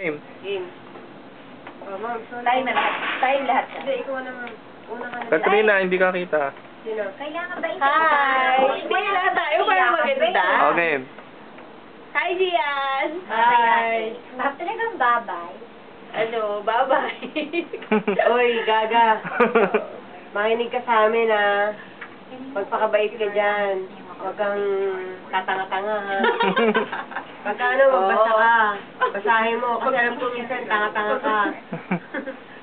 Game. Game. Oh, ma'am, sorry. Time lahat ka. Hindi, ikaw naman. Una ka na. Katrina, hindi ka kita. Sino? Kailangan ba ito? Hi! May lahat tayo para maganda. Okay. Hi, Gian! Hi! Talagang babay. Ano, bye-bye. Oy, Gaga. Makinig ka sa amin, ha. Magpakabait ka dyan. Huwag kang tatanga-tanga, ha. Pagka ano, magbasa ka. Basahin mo. Kasi alam ko minsan, tanga-tanga ka.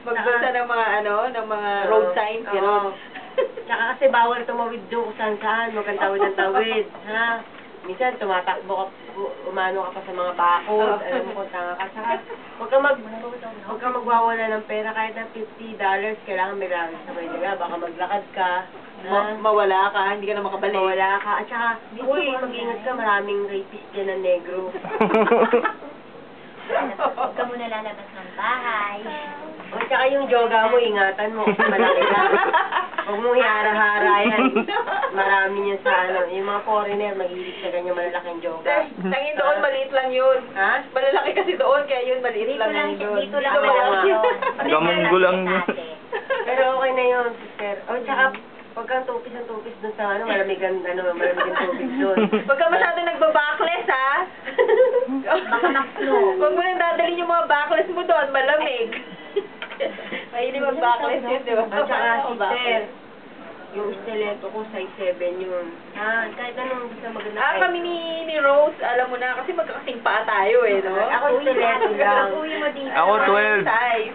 Magbasa ng mga ng mga road signs, Oo. gano'n. Tsaka kasi bawal tumawid doon kung saan-saan. Huwag kang tawid ng tawid, ha. Minsan, tumatakbo ka, umano ka pa sa mga bakod. Alam mo kung tanga ka. Tsaka, huwag kang magwawala ng pera. Kahit ng $50, kailangan may langis sa Maynila. Baka maglakad ka. Mawala ka, hindi ka na makabalik. Mawala ka. At saka, uy, mag-ingat ka. Maraming rapist dyan ng negro. Huwag ka muna lalabas ng bahay. O tsaka yung yoga mo, ingatan mo. Kasi malaki lang. Huwag mong hihara-hara yan. Marami niya sa yung mga foreigner, mahilig sa ganyan malalaking yoga. Tangin doon, maliit lang yun. Ha? Malalaki kasi doon, kaya yun, maliit lang yun doon. Dito lang Dito yun. Gamunggo lang yun. Pero okay na yun, sister. O tsaka, huwag kang tupis dun sa malamigan tubig dun. Huwag ka masyado nagbabackless, ha? Baka mag-flow. Huwag mo nang dadalhin yung mga backless mo doon, malamig. Mahilig mag-backless yun, di ba? At saka, sister, yung stiletto ko, size 7 yun. Ha? Kahit anong gusto maganda. Kami ni Rose, alam mo na, kasi magkakasing paa tayo eh, no? Ako stiletto lang. Uwi mo dito. Ako 12. Size.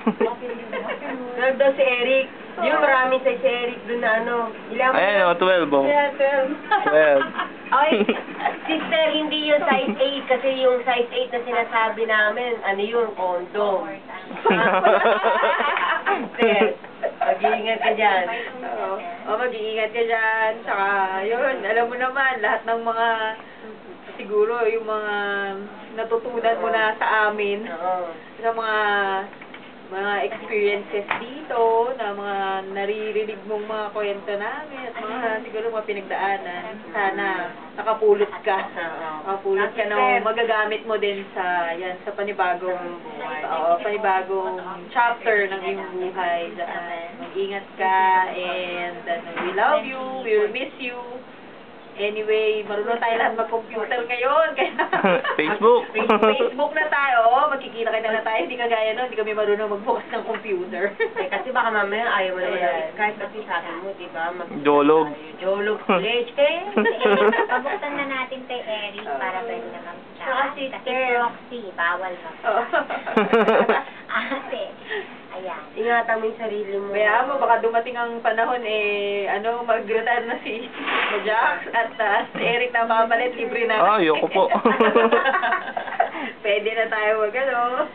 Nag daw si Eric. Yung maraming size si Eric dun na ilang Ayan o, 12 o. Yeah, 12. 12. Ay, sister, hindi yung size 8 kasi yung size 8 na sinasabi namin, yun, condom. Sister, mag-iingat ka dyan. Oo, mag-iingat ka dyan. Tsaka, yun, alam mo naman, lahat ng mga, siguro, yung mga natutunan mo na sa amin, Oo. sa mga experiences dito, na mga naririnig mong mga kwento namin, at mga siguro mga pinagdaanan. Sana nakapulot ka. Nakapulot ka na magagamit mo din sa panibagong panibagong chapter ng iyong buhay. Mag-ingat ka, and we love you, we will miss you. Anyway, marunong tayo lahat mag-computer ngayon. Kaya Facebook. Facebook na tayo. Magkikita ka na tayo. Hindi kagaya nun. Hindi kami marunong magbukas ng computer. Kasi baka mamaya ayaw mo naman Skype kasi sa akin mo, diba? Jolog. Jolog. Village kaya. Pabuksan na natin kay Eric para pwede na mag-chat. Saka Kasi sister. proxy, bawal mag Ate, ayan. Ingatan mo yung sarili mo. Kaya mo, baka dumating ang panahon, mag-retire na si Jax at si Eric na makapalit, libre na. Ayoko po. Pwede na tayo mag-ano.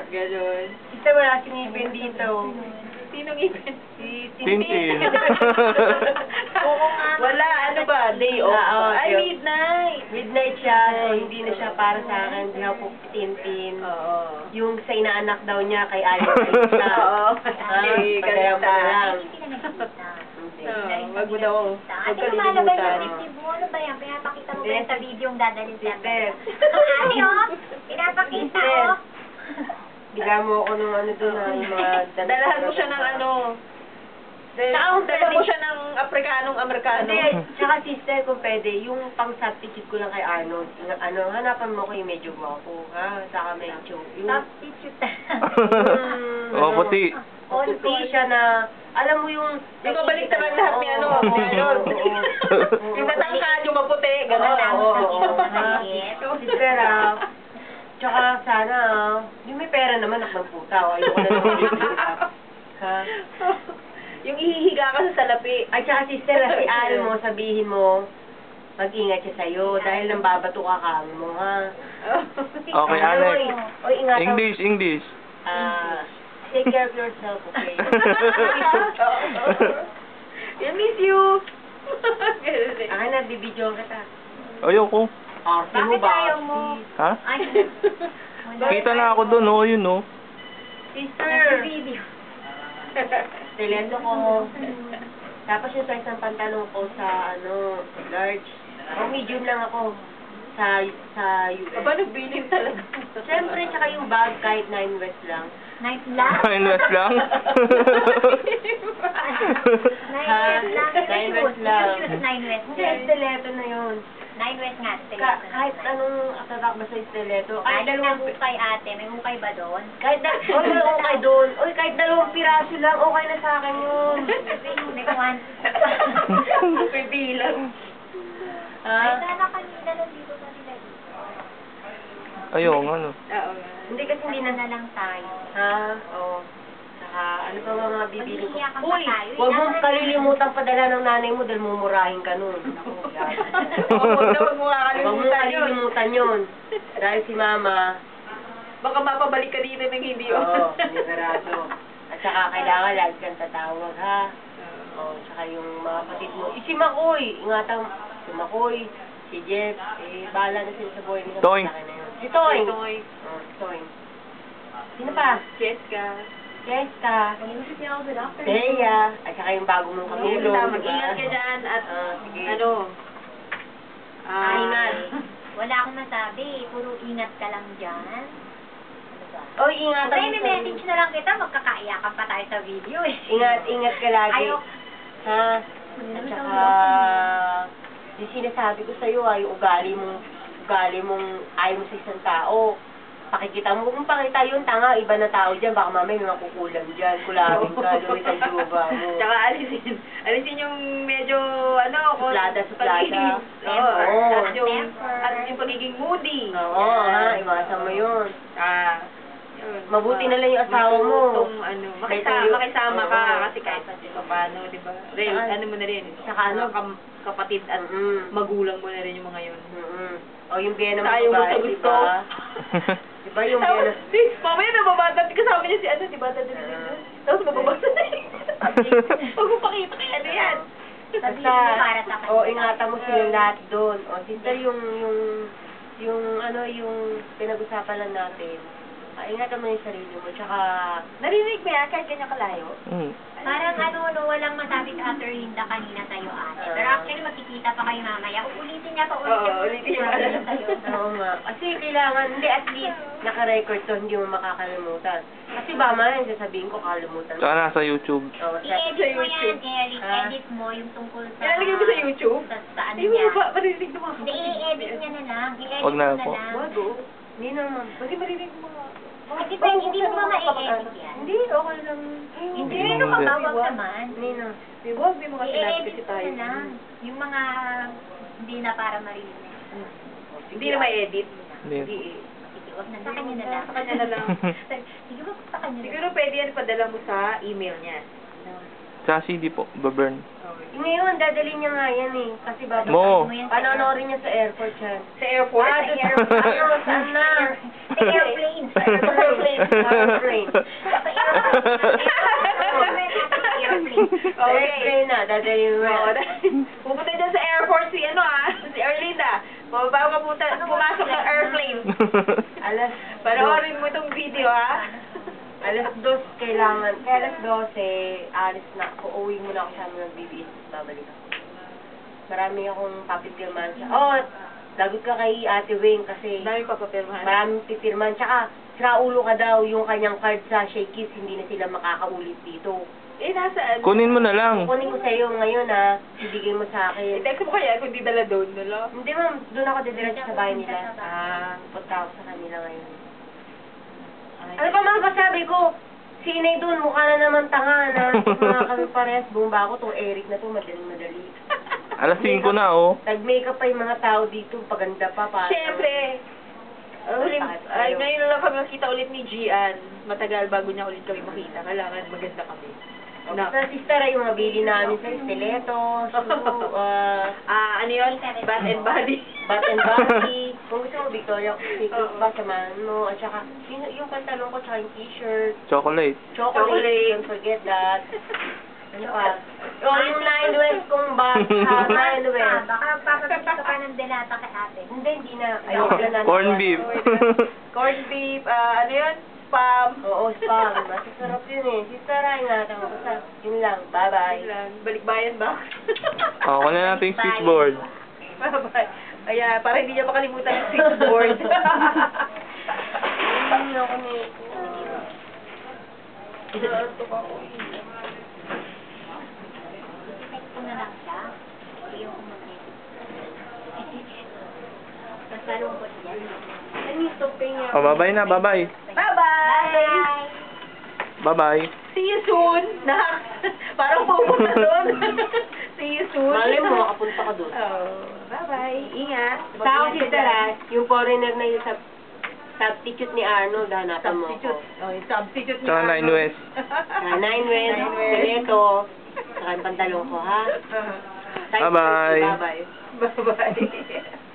Ganon. Sister, wala sinipin dito. Sinong ipin? Si Tintin. Oo nga. Wala, ano ba? Day off. Ay, midnight. Midnight siya, so hindi na siya para sa akin. Hindi ako Tintin. Oo. Yung sa inaanak daw niya kay Alice siya. Oo. Hindi, Kaya mo na lang. Hindi na nakikita. Wag mo daw. Ate, lumalabas yung dibdib mo. Ano ba yan? Pinapakita mo ba yan sa video yung dadalhin sa Sister. Ate, oh! Pinapakita, oh! Bigyan mo ako ng doon yung mga... Dalahan mo siya ng Tsaka kung dala mo siya ng Amerikanong-Amerikano. Hindi, tsaka sister, kung pwede, yung pang-substitute ko lang kay Arnold, hanapan mo ko yung medyo guwapo, ha? Saka medyo, Substitute. O, puti. Puti siya na, alam mo yung... Yung mabaliktaran lahat ni Arnold. Yung matangkad, yung maputi, gano'n. Sister, tsaka sana, yung may pera naman, nakang puta, ayoko na naman. Ha? Yung ihihiga ka sa salapi. Ay, tsaka sister, si Al mo, sabihin mo, mag-ingat siya sa'yo, dahil nang babato ka kang mo, ha? Okay, Alex. Oy, ingatan. English. Take care of yourself, okay? I miss you. Akin na, bibidyo kita. Ayoko. Arte mo Bakit ba? ayaw mo? Ha? Ay, Kita na ako doon, o, yun o. Sister! video. Talento ko. Tapos yung size ng pantalon ko sa, large. O medium lang ako. sa US. Aba, nagbilin talaga. Siyempre, tsaka yung bag, kahit 9 West lang. Night lang? Invest lang? Night West lang. Nine West lang. Use 9 West. Hindi, stiletto na yun. 9 West nga, stiletto na. Kahit anong tatak ba sa stiletto. Kahit Aling na dalawang hukay ate, may hukay ba doon? kahit may okay doon. Uy, kahit dalawang piraso lang, okay na sa akin yun. May kuwan. Pibilang. Ay, Ha? sana kanina nandito na nila. Ayun, ano. Oo nga. Hindi kasi hindi Hindi na... na lang tayo. Ha? Oo. Saka, ano pa mga bibili ko? Mag-iiyakan pa Uy, tayo. huwag mong kalilimutan padala ng nanay mo dahil mumurahin ka nun. Naku, yan. Oo, huwag na huwag mo Huwag mong kakalimutan yun. kalilimutan yun. Dahil si mama, Baka mapabalik ka dito ng hindi oo, sinigurado. At saka kailangan lagi kang tatawag, ha? Oo, tsaka yung mga kapatid mo. Si Makoy, ingatan mo. Si Makoy, si Jeff, bahala na sila sa buhay nila. Toy. Malaki na yun. Si Toy. Toy. Oo, si Toy. Sino pa? Jessica. Jessica. Bea. At saka yung bago mong katulong. Basta diba? mag-ingat ka dyan at Sige. ano, Ingat. Wala akong masabi. Puro ingat ka lang dyan. Ano ba? Oh, ingatan Okay, mo may sa- message na lang kita. Magkakaiyakan pa tayo sa video eh. Ingat ka lagi. Ayok. Ha? At saka, yung sinasabi ko sa'yo, yung ugali mong ayaw mo sa isang tao. Pakikita mo, kung pakita yun, tanga, iba na tao dyan, baka mamaya may makukulam dyan, kulawin ka, lumit ang juba mo. Tsaka alisin yung medyo, ano, Suplada. pagiging- Oo, Oo. at yung pagiging moody. Oo, ha, iwasan mo yun. Yun. Mabuti na lang yung asawa mo. Matutong, ano, makisama ka, Oo. kasi kahit paano, di ba? Well, Saka- ano mo na rin, saka ano? kapatid at magulang mo na rin yung mga yun. O, yung biya ng Saka mga yung babae, gusto-gusto. diba? Diba yung biya Tapos, ng... mamaya nababata, kasama niya si ano, si Bata din. Tapos mababasa na Huwag mo pakita kay ano yan. Sabihin mo para sa kanila. ingatan mo silang lahat doon. O, sister, yung pinag-usapan lang natin. Ingatan mo yung sarili mo. Tsaka, Narinig mo yan kahit ganyan kalayo? Hmm. Parang walang masabi sa After Linda kanina sa'yo ate. Pero actually magkikita pa kayo mamaya. Ulitin niya pa ulit. Oo, ulitin niya pa. sa'yo. oo nga. Kasi kailangan, hindi, at least, naka-record to, hindi mo makakalimutan. Kasi ba, man, sasabihin ko, kalimutan mo. Tsaka nasa YouTube. Oo, I-edit mo yan, YouTube. Eric. Ha? Edit mo yung tungkol sa... Ilalagay mo sa YouTube? Sa ano Hindi mo niya. ba marinig ng mga Hindi, i-edit niya na lang. I-edit Wag na mo na po. lang. Bago. Hindi naman. Hindi marinig mo mga... Hindi pa, hindi mo ba ma-i-edit yan? Hindi, okay lang. Hindi, Hindi ano ka naman. bawag naman. Hindi na. May wag, may mga sinabi I-edit kasi mo tayo. na lang. Yung mga hindi na para marinig. Hindi na ma-edit. Hindi. Hindi eh. Sige, wag na. Sa kanya na lang. Sa kanya na lang. Sige, wag sa kanya na Siguro pwede yan padala mo sa email niya. Tsaka CD po, baburn. Ngayon, dadalhin niya nga yan eh. Kasi ba, Mo. panoorin niya sa airport yan. Sa airport? Ah, sa airport. Ano, saan na? Sa airplane. Sa airplane. Sa airplane. Sa airplane na, dadalhin mo Oo, yan. pupunta dyan sa airport si ano si Erlinda. Bago ka pumasok ng airplane. Alas, Panoorin mo itong video alas 2 kailangan. Kaya alas 12, alis na ako. Uuwi muna ako sa amin ng BBS. Babalik ako. Marami akong papipirman siya. Oh, lagot ka kay Ate Wing kasi Dami papapirmahan. maraming pipirman. Tsaka, siraulo ka daw yung kanyang card sa Shakey's. Hindi na sila makakaulit dito. Nasaan? Kunin mo na lang. Kukunin ko sa iyo ngayon ha. Ibigay mo sa akin. I-text mo kaya kung di dala doon, nala? Hindi ma'am, doon ako didiretso sa bahay nila. Punta ako sa kanila ngayon. Ano pa mga pasabi ko? Si Inay doon, mukha na naman tanga na. Mga kami parehas, bumba ako. Itong Eric na to, madaling-madali. Alas 5 na, oh. Nag-makeup pa yung mga tao dito, paganda pa. Siyempre. Ngayon na lang kami makita ulit ni Gian. Matagal bago niya ulit kami makita. Kailangan maganda kami. Sa sister ay yung mabili namin sa stiletto, ano yun? Bath and body. Bath and Body. Kung gusto mo, Victoria Secret pa, samahan mo. At saka, yung pantalon ko, tsaka yung t-shirt. Chocolate. Chocolate. Don't forget that. Ano pa? Yung 9 West kong bag. 9 West. Baka papapit ka pa ng delata kay ate. Hindi na. Ayoko lang na. Corn beef. Corned beef. Ano yun? Spam. Oo, spam. Masasarap yun eh. Sister, ingatan mo. Basta, yun lang. Bye-bye. Balikbayan ba? Oh, kunin natin yung switchboard. Bye-bye. Kaya, para hindi niya makalimutan yung switchboard. Hindi ako nito. Inaantok ako. Text ko na lang siya. Ayoko mag-text. Mas malungkot yan. Ano yung topeng niya? Oh, bye-bye na, bye-bye. Bye-bye! Bye! Bye-bye. See you soon! Parang pupunta doon. See you soon. Malay mo, makapunta ka doon. Oh, bye-bye. Ingat. Sa ako, sister, yung foreigner na yung substitute ni Arnold, hanapan mo ako. Substitute. Oh, yung substitute Tsaka niya. 9 West. Nine West, Nine West. Sineto, saka yung pantalong ko, ha? Bye-bye. Bye-bye. Bye-bye.